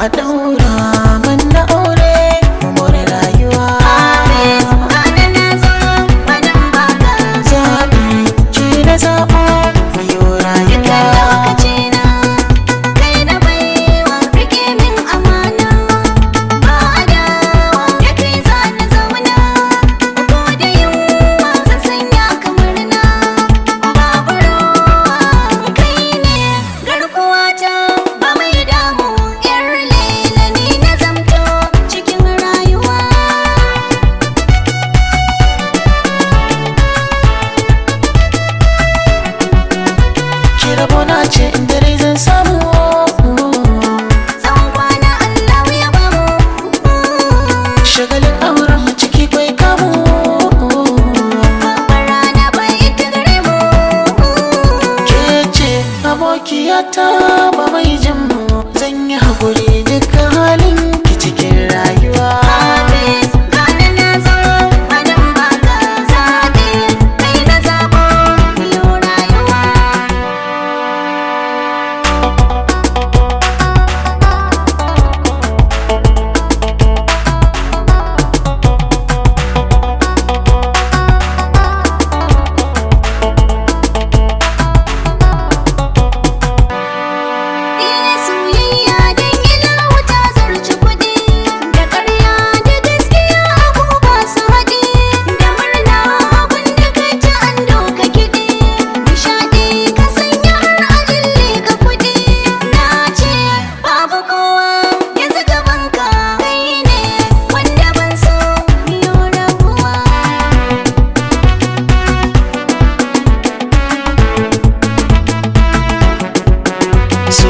a daura mana aure mu more rayuwa. Zaɓi ki na zaɓa mu yi rayuwa. Rabona ce in dare zan samu tsawon kwana Allah ya bamu. shagalin auren mu ciki kwai kamu Babbar rana bai ita gare mu. ke ce abokiyata ba mai jin mu zan yi haƙuri dukkan halin ki cikin rayuwa. So